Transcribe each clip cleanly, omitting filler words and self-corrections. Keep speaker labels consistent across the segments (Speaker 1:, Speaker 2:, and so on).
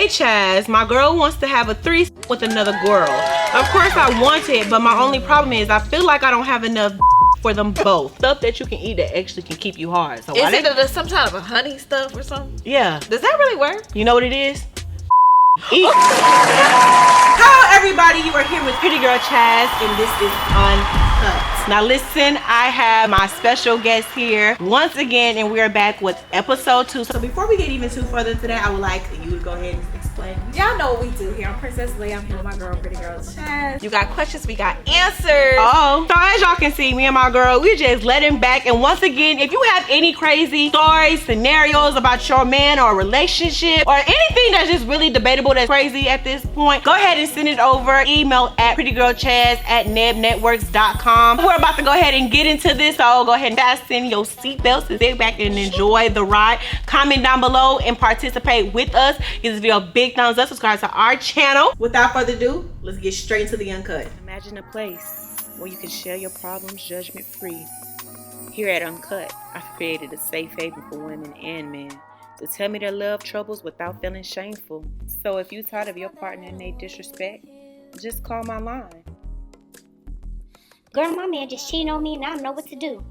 Speaker 1: Hey Chaz, my girl wants to have a threesome with another girl. Of course I want it, but my only problem is I feel like I don't have enough for them both. Stuff that you can eat that actually can keep you hard. So
Speaker 2: is it some kind of a honey stuff or something?
Speaker 1: Yeah.
Speaker 2: Does that really work?
Speaker 1: You know what it is? Eat. Hello everybody, you are here with Pretty Girl Chaz and this is Uncut. Now listen, I have my special guest here once again and we're back with episode 2. So before we get even too further today, I would like you to go ahead and explain.
Speaker 3: Y'all know what we do here. I'm Princess Leia. I'm here with my girl, Pretty Girl Chaz.
Speaker 2: You got questions, we got answers.
Speaker 1: Oh, so as y'all can see, me and my girl, we just letting back. And once again, if you have any crazy stories, scenarios about your man or relationship or anything that's just really debatable that's crazy at this point, go ahead and send it over. Email at prettygirlchaz@nebnetworks.com. We're about to go ahead and get into this, so go ahead and fasten your seatbelts and sit back and enjoy the ride. Comment down below and participate with us. Give this video a big thumbs up, subscribe to our channel. Without further ado, let's get straight into the Uncut.
Speaker 4: Imagine a place where you can share your problems judgment free. Here at Uncut, I've created a safe haven for women and men to tell me their love troubles without feeling shameful. So if you're tired of your partner and they disrespect, just call my line.
Speaker 5: Girl, my man just cheating on me and I don't know what to do.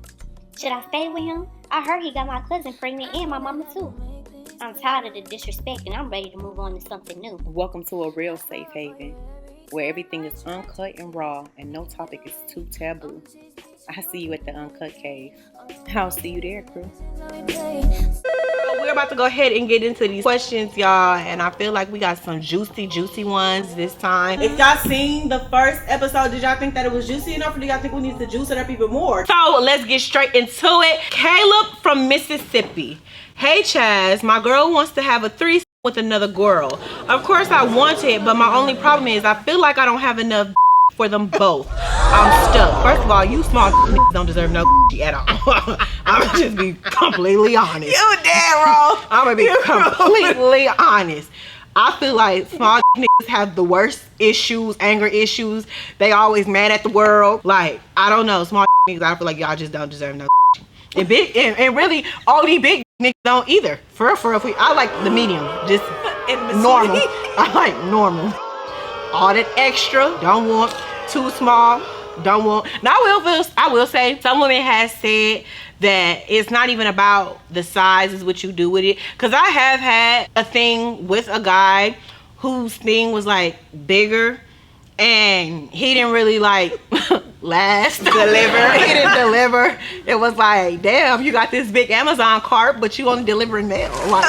Speaker 5: Should I stay with him? I heard he got my cousin pregnant and my mama too. I'm tired of the disrespect and I'm ready to move on to something new.
Speaker 4: Welcome to a real safe haven where everything is uncut and raw and no topic is too taboo. I see you at the Uncut Cave. I'll see you there, crew.
Speaker 1: So we're about to go ahead and get into these questions, y'all, and I feel like we got some juicy ones this time. If y'all seen the first episode, did y'all think that it was juicy enough, or do y'all think we need to juice it up even more? So let's get straight into it. Caleb from Mississippi. Hey Chaz, my girl wants to have a threesome with another girl. Of course I want it, but my only problem is I feel like I don't have enough for them both. I'm stuck. First of all, you small niggas don't deserve no at all. I'm gonna just be completely honest.
Speaker 2: You damn wrong.
Speaker 1: I'm gonna be completely honest. I feel like small niggas have the worst issues, anger issues. They always mad at the world. Like, I don't know, small niggas, I feel like y'all just don't deserve no. And big and really all these big niggas don't either. For real, I like the medium, just normal. I like normal. All that extra, don't want. Too small, don't want. Now I will say some women has said that it's not even about the size, is what you do with it. Cause I have had a thing with a guy whose thing was like bigger and he didn't really like deliver. He didn't deliver. It was like, damn, you got this big Amazon cart, but you only delivering mail. Like,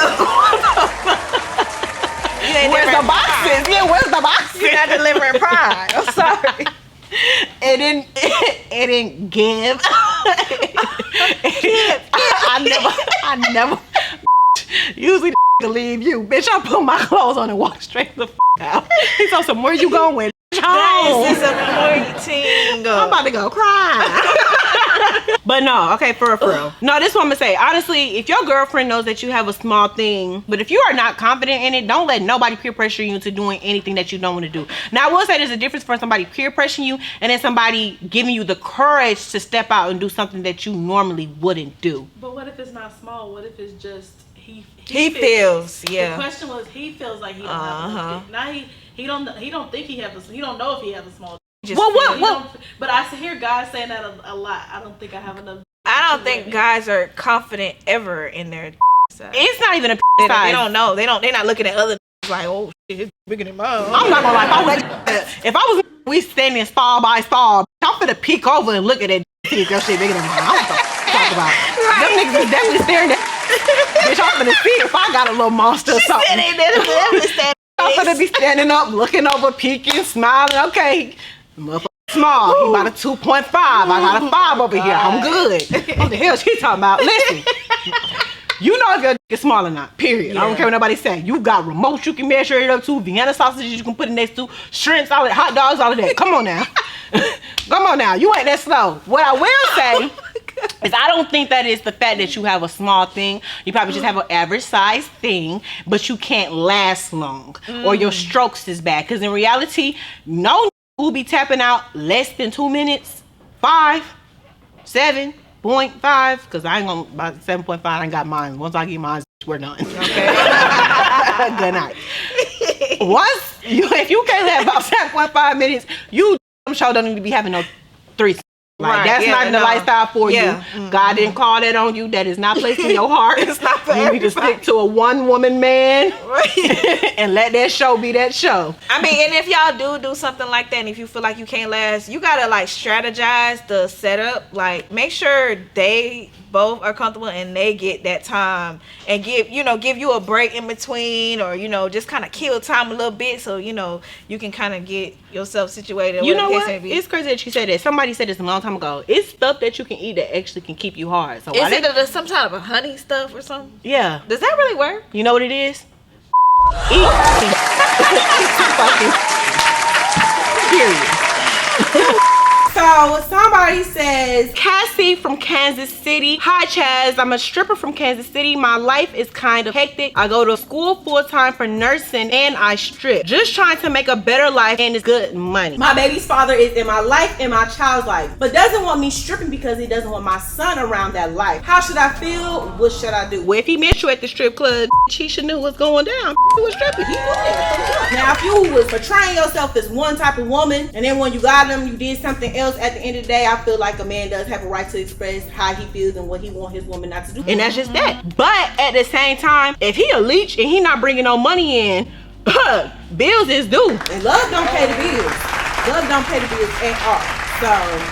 Speaker 1: where's the boxes? Yeah, where's the boxes?
Speaker 2: You're not delivering pride. I'm sorry.
Speaker 1: It didn't give. I never. Usually to leave you, bitch. I put my clothes on and walk straight the out. He told some, where you going?
Speaker 2: This is disappointing.
Speaker 1: I'm about to go cry. But no, okay, for real. No, this is what I'm gonna say. Honestly, if your girlfriend knows that you have a small thing, but if you are not confident in it, don't let nobody peer pressure you into doing anything that you don't want to do. Now, I will say there's a difference for somebody peer pressuring you and then somebody giving you the courage to step out and do something that you normally wouldn't do.
Speaker 3: But what if it's not small? What if it's just he
Speaker 2: feels, yeah.
Speaker 3: The question was he feels like he don't have a now he don't think he have a, he don't know if he have a small.
Speaker 1: What?
Speaker 3: But I hear guys saying that a lot. I don't think I have enough.
Speaker 2: I don't think guys are confident ever in their size.
Speaker 1: It's not even a
Speaker 2: They
Speaker 1: size.
Speaker 2: don't know. They're not looking at other like, oh shit, it's bigger than mine.
Speaker 1: I'm not gonna lie. If I was we standing stall by stall, I'm finna peek over and look at it. See if your shit bigger than mine. I don't talk about. Them niggas is definitely staring at. Bitch, I'm finna see if I got a little monster or something. I'm finna be standing up, looking over, peeking, smiling. Okay, motherfucker small. He about a 2.5. I got a 5 over here. I'm good. What the hell she talking about? Listen. You know if your dick is small or not, period. Yeah. I don't care what nobody say. You got remotes you can measure it up to, Vienna sausages you can put it next to, shrimps, all that, hot dogs, all of that. Come on now. Come on now. You ain't that slow. What I will say is I don't think that is the fact that you have a small thing. You probably just have an average size thing, but you can't last long. Or your strokes is bad. Because in reality, no will be tapping out less than 2 minutes. 5, 7. 0.5, because I ain't gonna, about 7.5, I ain't got mine. Once I get mine, we're done. Okay. Good night. if you can't last about 7.5 minutes, you sure don't need to be having no threesome. Like, that's not the lifestyle for you. God didn't call that on you. That is not placed in your heart. It's not for you. Need to stick to a one-woman man and let that show be that show.
Speaker 2: I mean, and if y'all do something like that, and if you feel like you can't last, you gotta like strategize the setup. Like, make sure they both are comfortable and they get that time, and give you a break in between, or just kind of kill time a little bit, so you can kind of get yourself situated.
Speaker 1: You know what? It's crazy that you said that. Somebody said this a long time ago. It's stuff that you can eat that actually can keep you hard. So
Speaker 2: is it some kind of a honey stuff or something?
Speaker 1: Yeah.
Speaker 2: Does that really work?
Speaker 1: You know what it is? Eat. Period. So somebody says, Cassie from Kansas City. Hi Chaz, I'm a stripper from Kansas City. My life is kind of hectic. I go to school full-time for nursing and I strip. Just trying to make a better life and it's good money. My baby's father is in my life and my child's life, but doesn't want me stripping because he doesn't want my son around that life. How should I feel? What should I do? Well, if he met you at the strip club, he should know what's going down. He was stripping. He would. Now, if you was portraying yourself as one type of woman, and then when you got him, you did something else, at the end of the day, I feel like a man does have a right to express how he feels and what he wants his woman not to do. And that's just that. But at the same time, if he a leech and he not bringing no money in, bills is due. And love don't pay the bills. Love don't pay the bills at all. So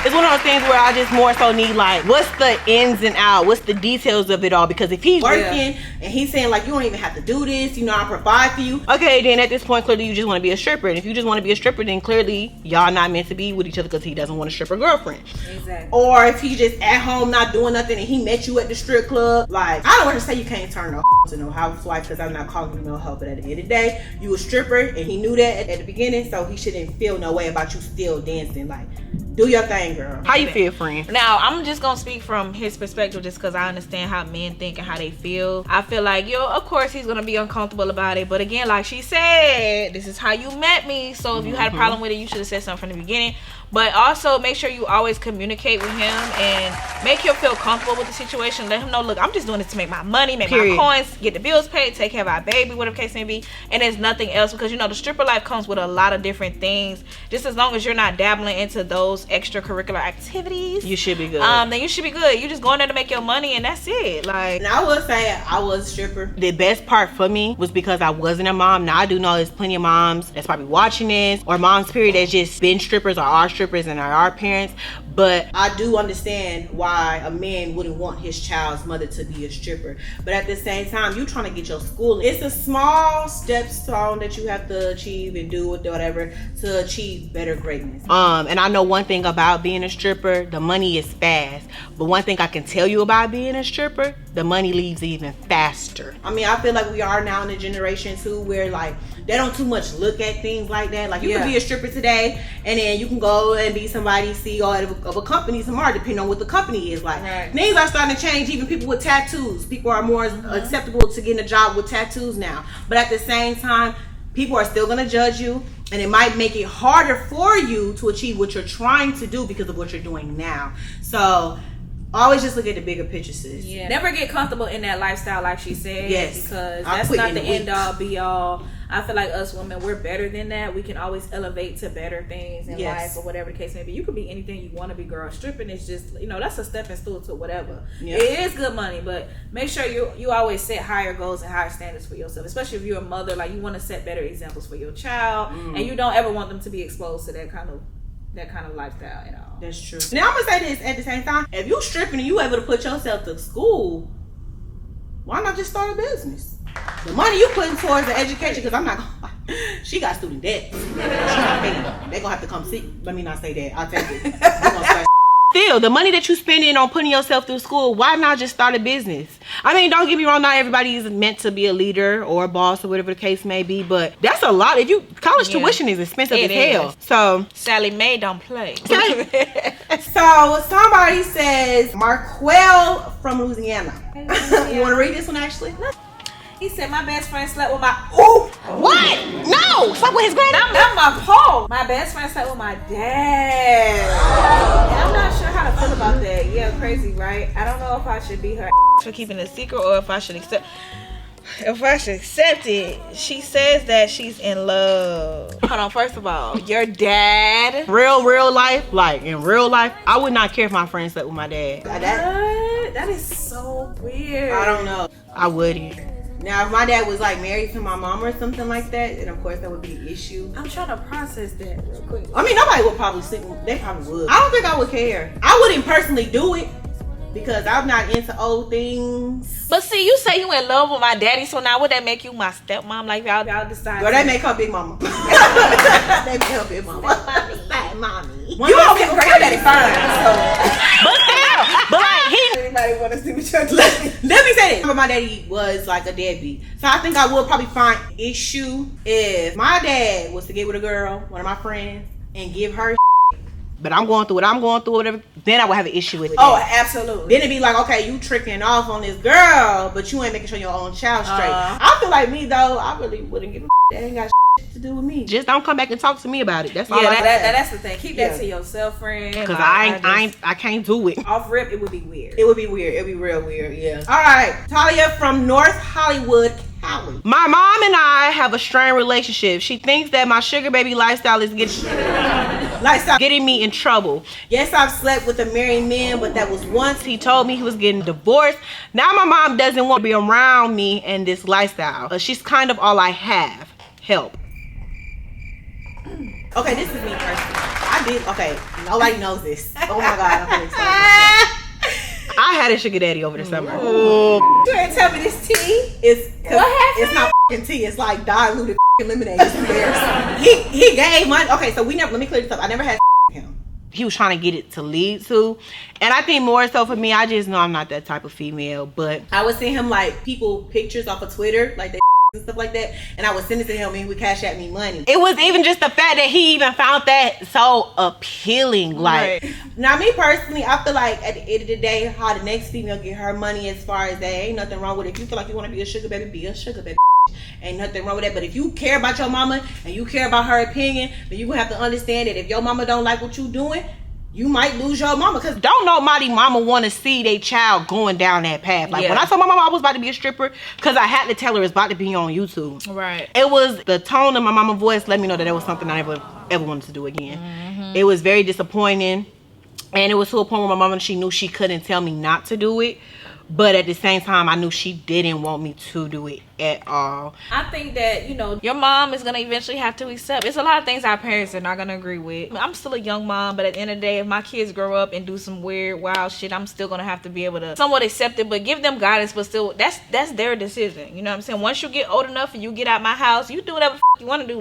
Speaker 1: it's one of those things where I just more so need like, what's the ins and outs? What's the details of it all? Because if he's working and he's saying like, you don't even have to do this, I provide for you. Okay, then at this point, clearly you just want to be a stripper. And if you just want to be a stripper, then clearly y'all not meant to be with each other because he doesn't want a stripper girlfriend. Exactly. Or if he's just at home not doing nothing and he met you at the strip club, like, I don't want to say you can't turn no to no housewife because I'm not calling you no help, but at the end of the day, you a stripper and he knew that at the beginning, so he shouldn't feel no way about you still dancing. Like, do your thing, girl. How you feel, friend?
Speaker 2: Now, I'm just gonna speak from his perspective just because I understand how men think and how they feel. I feel like, of course he's gonna be uncomfortable about it. But again, like she said, this is how you met me. So if you had a problem with it, you should have said something from the beginning. But also make sure you always communicate with him and make him feel comfortable with the situation. Let him know, look, I'm just doing this to make my money, make my coins, get the bills paid, take care of our baby, whatever the case may be. And there's nothing else, because the stripper life comes with a lot of different things. Just as long as you're not dabbling into those extracurricular activities,
Speaker 1: you should be good.
Speaker 2: Then you should be good. You just going there to make your money and that's it. Like,
Speaker 1: and I will say I was a stripper. The best part for me was because I wasn't a mom. Now I do know there's plenty of moms that's probably watching this, or moms period that's just been strippers or are strippers and are our parents. But I do understand why a man wouldn't want his child's mother to be a stripper. But at the same time, you trying to get your schooling. It's a small stepstone that you have to achieve and do whatever to achieve better greatness. And I know one thing about being a stripper, the money is fast. But one thing I can tell you about being a stripper, the money leaves even faster. I mean, I feel like we are now in a generation too where like they don't too much look at things like that. Like you can be a stripper today and then you can go and be somebody CEO of a company tomorrow, depending on what the company is. Like things are starting to change. Even people with tattoos, people are more acceptable to getting a job with tattoos now. But at the same time, people are still gonna judge you, and it might make it harder for you to achieve what you're trying to do because of what you're doing now. So always just look at the bigger picture, sis.
Speaker 2: Yeah. Never get comfortable in that lifestyle, like she said.
Speaker 1: Yes.
Speaker 2: Because that's not the end all be all. I feel like us women, we're better than that. We can always elevate to better things in life or whatever the case may be. You could be anything you want to be, girl. Stripping is just, that's a stepping stool to whatever. Yeah. It is good money, but make sure you always set higher goals and higher standards for yourself. Especially if you're a mother, like you want to set better examples for your child, and you don't ever want them to be exposed to that kind of lifestyle at all.
Speaker 1: That's true. Now I'm gonna say this at the same time: if you stripping and you able to put yourself to school, why not just start a business? The money you putting towards the education, because I'm not gonna, she got student debt. She not paying. They gonna have to come see. Let me not say that. I'll take it. Still, the money that you spending on putting yourself through school, why not just start a business? I mean, don't get me wrong, not everybody is meant to be a leader or a boss or whatever the case may be, but that's a lot. If you college tuition is expensive as hell. So
Speaker 2: Sally Mae don't play.
Speaker 1: So somebody says Marquel from Louisiana. You want to read this one actually?
Speaker 2: He said my best friend slept with my
Speaker 1: What? No! Slept with his granny?
Speaker 2: Not my pole. My best friend slept with my dad. And I'm not sure how to feel about that. Yeah, crazy, right? I don't know if I should be her for keeping it a secret or if I should accept. if I should accept it, she says that she's in love. Hold on, first of all, your dad.
Speaker 1: Real life, like in real life, I would not care if my friend slept with my dad.
Speaker 2: What? That is so weird.
Speaker 1: I don't know. I wouldn't. Now, if my dad was like married to my mom or something like that, then of course that would be an issue.
Speaker 2: I'm trying to process that real quick.
Speaker 1: I mean, nobody would probably sleep with, they probably would. I don't think I would care. I wouldn't personally do it because I'm not into old things.
Speaker 2: But see, you say you in love with my daddy, so now would that make you my stepmom? Like y'all decide?
Speaker 1: Girl, they make her big mama. They make her big mama. Fat mommy. You don't get great daddy fine. But like anybody want to see what you're doing? Let me say this. My daddy was like a deadbeat, so I think I would probably find issue if my dad was to get with a girl, one of my friends, and give her. But I'm going through what I'm going through, whatever. Then I would have an issue with it.
Speaker 2: Oh, absolutely.
Speaker 1: Then it'd be like, okay, you tricking off on this girl, but you ain't making sure your own child straight. I feel like me though, I really wouldn't give a that ain't got to do with me. Just don't come back and talk to me about it. That's all.
Speaker 2: That's the thing. Keep that to yourself, friend.
Speaker 1: Because I can't do it.
Speaker 2: Off rip, it would be weird.
Speaker 1: It would be weird. It'd be real weird. Yeah. All right, Talia from North Hollywood, Cali. My mom and I have a strained relationship. She thinks that my sugar baby lifestyle is getting me in trouble. Yes, I've slept with a married man, but that was once. He told me he was getting divorced. Now my mom doesn't want to be around me and this lifestyle. She's kind of all I have. Help. Okay, this is me personally. Okay, nobody knows this. Oh my God, I'm excited. I had a sugar daddy over the summer.
Speaker 2: You ain't tell me this tea.
Speaker 1: What happened? It's not tea. It's like diluted lemonade. It's embarrassing. He gave money. Okay, so let me clear this up. I never had him. He was trying to get it to lead to, and I think more so for me, I just know I'm not that type of female. But I would send him like pictures off of Twitter, like they and stuff like that, and I would send it to him and he would cash at me money. It was even just the fact that he even found that so appealing. Like, right. Now me personally, I feel like at the end of the day, how the next female get her money, as far as that, ain't nothing wrong with it. If you feel like you want to be a sugar baby, be a sugar baby. Ain't nothing wrong with that. But if you care about your mama and you care about her opinion, then you have to understand that if your mama don't like what you doing, you might lose your mama. Because don't nobody mama want to see their child going down that path. Like, when I told my mama I was about to be a stripper, because I had to tell her it's about to be on YouTube. Right. It was the tone of my mama's voice let me know that was something I ever wanted to do again. Mm-hmm. It was very disappointing. And it was to a point where my mama, she knew she couldn't tell me not to do it. But at the same time, I knew she didn't want me to do it at all. I think that, your mom is going to eventually have to accept. It's a lot of things our parents are not going to agree with. I'm still a young mom, but at the end of the day, if my kids grow up and do some weird, wild shit, I'm still going to have to be able to somewhat accept it, but give them guidance, but still, that's their decision. You know what I'm saying? Once you get old enough and you get out my house, you do whatever you want to do,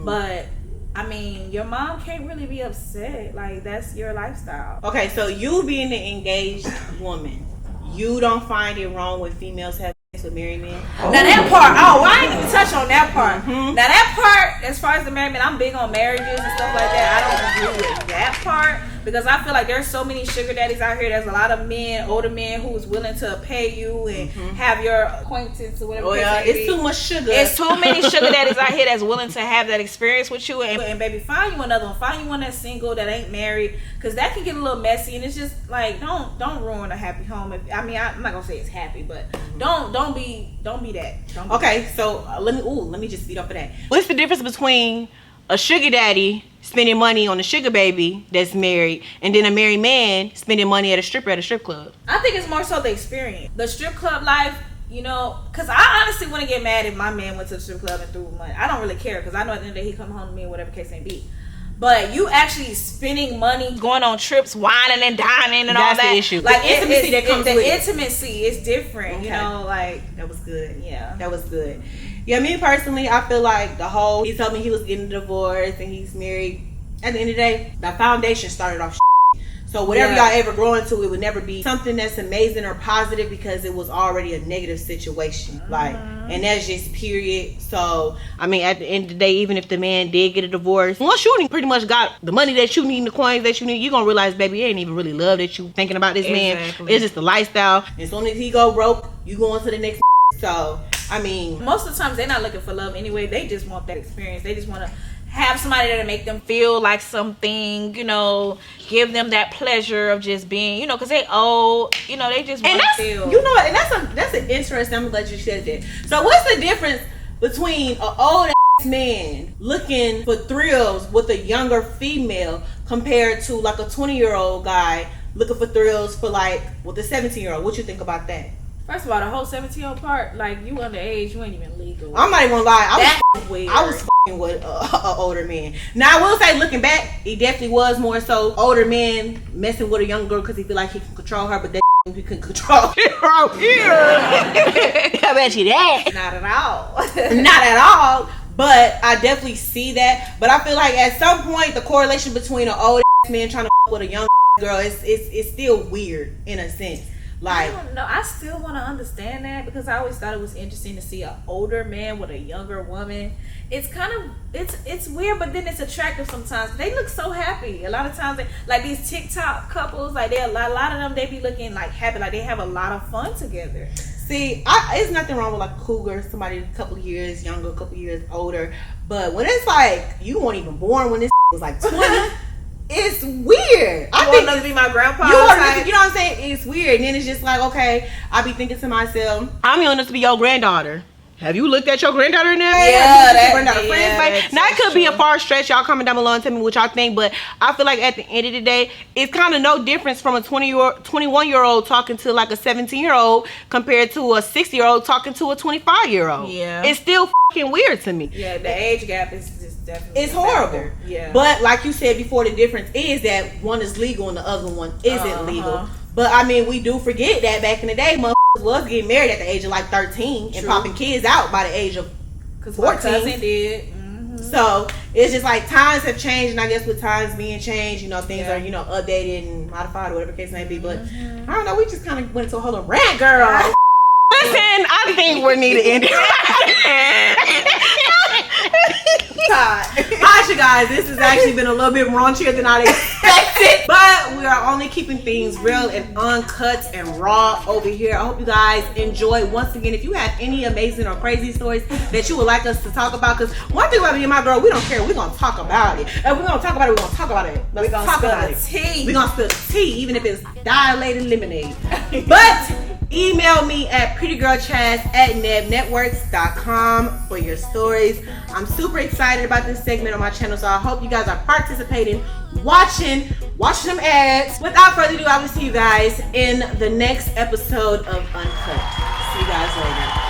Speaker 1: but... I mean, your mom can't really be upset. Like, that's your lifestyle. Okay, so you being the engaged woman, you don't find it wrong when females have sex with married men?
Speaker 2: Now that part, I ain't even touch on that part. Mm-hmm. Now that part, as far as the married men, I'm big on marriages and stuff like that. I don't agree with that part. Because I feel like there's so many sugar daddies out here. There's a lot of men, older men, who's willing to pay you and have your acquaintance or whatever. Oh yeah,
Speaker 1: it's too much sugar.
Speaker 2: It's too many sugar daddies out here that's willing to have that experience with you. And baby, find you another one. Find you one that's single, that ain't married, because that can get a little messy. And it's just like, don't ruin a happy home. I'm not gonna say it's happy, but don't be that.
Speaker 1: Okay, so let me just feed off of that. What's the difference between a sugar daddy spending money on a sugar baby that's married, and then a married man spending money at a strip club?
Speaker 2: I think it's more so the experience. The strip club life, because I honestly wouldn't get mad if my man went to the strip club and threw money. I don't really care, because I know at the end of the day he come home to me, whatever case may be. But you actually spending money, going on trips, whining and dining and all that. That's the issue. Like, intimacy that comes with it. The intimacy is different, okay.
Speaker 1: That was good. Yeah. That was good. Yeah, me personally, I feel like he told me he was getting divorced and he's married. At the end of the day, the foundation started off so whatever y'all ever grow into, it would never be something that's amazing or positive, because it was already a negative situation. And that's just period. So, I mean, at the end of the day, even if the man did get a divorce, once you pretty much got the money that you need, the coins that you need, you're going to realize, baby, it ain't even really love that you thinking about this man. It's just the lifestyle. As soon as he go broke, you go on to the next. So, I mean,
Speaker 2: most of the times they're not looking for love anyway. They just want that experience. They just want to have somebody there to make them feel like something, you know, give them that pleasure of just being, you know, because they old, you know, they just want to feel.
Speaker 1: You know what? And that's an interesting. I'm glad you said that. So what's the difference between an old ass man looking for thrills with a younger female compared to like a 20-year-old guy looking for thrills for like with a 17-year-old? What you think about that?
Speaker 2: First of all, the whole 17-year-old part, like, you underage, you ain't even legal.
Speaker 1: I'm not even gonna lie.
Speaker 2: That's weird.
Speaker 1: I was f***ing with an older man. Now, I will say, looking back, he definitely was more so older man messing with a young girl because he feel like he can control her, but that he can control her here. I bet you that.
Speaker 2: Not at all.
Speaker 1: Not at all. But I definitely see that. But I feel like at some point, the correlation between an old man trying to f*** with a young girl is still weird in a sense. Like,
Speaker 2: I don't know. I still want to understand that because I always thought it was interesting to see an older man with a younger woman. It's kind of it's weird, but then it's attractive sometimes. They look so happy. A lot of times, like these TikTok couples, like a lot of them, they be looking like happy, like they have a lot of fun together.
Speaker 1: see, it's nothing wrong with like a cougar, somebody a couple of years younger, a couple of years older. But when it's like you weren't even born when this was like 20. It's weird. I think
Speaker 2: to be my grandpa.
Speaker 1: You know what I'm saying? It's weird. And then it's just like, okay, I be thinking to myself, I'm young enough to be your granddaughter. Have you looked at your granddaughter now? Now it could be a far stretch. Y'all comment down below and tell me what y'all think. But I feel like at the end of the day, it's kind of no difference from a 21-year-old talking to like a 17-year-old compared to a 60-year-old talking to a 25-year-old.
Speaker 2: Yeah,
Speaker 1: it's still fucking weird to me.
Speaker 2: Yeah, the age gap is just definitely.
Speaker 1: It's horrible.
Speaker 2: Factor. Yeah,
Speaker 1: but like you said before, the difference is that one is legal and the other one isn't legal. But I mean, we do forget that back in the day, motherfuckers was getting married at the age of like 13 and popping kids out by the age of 14.
Speaker 2: My cousin did.
Speaker 1: So it's just like times have changed, and I guess with times being changed, you know, things are, you know, updated and modified or whatever the case may be. But I don't know, we just kind of went into a whole rant, girl. Listen, I think we need to end it. Alright, you guys, this has actually been a little bit raunchier than I expected, but we are only keeping things real and uncut and raw over here. I hope you guys enjoy. Once again, if you have any amazing or crazy stories that you would like us to talk about, because one thing about me and my girl, we don't care. We're gonna talk about it. And we're gonna talk about it. We're gonna talk about it. We're gonna talk about it. We're gonna spill the tea, even if it's dilated lemonade. But email me at PrettyGirlChaz@nebnetworks.com for your stories. I'm super excited about this segment on my channel, so I hope you guys are participating, watching them ads. Without further ado, I will see you guys in the next episode of Uncut. See you guys later.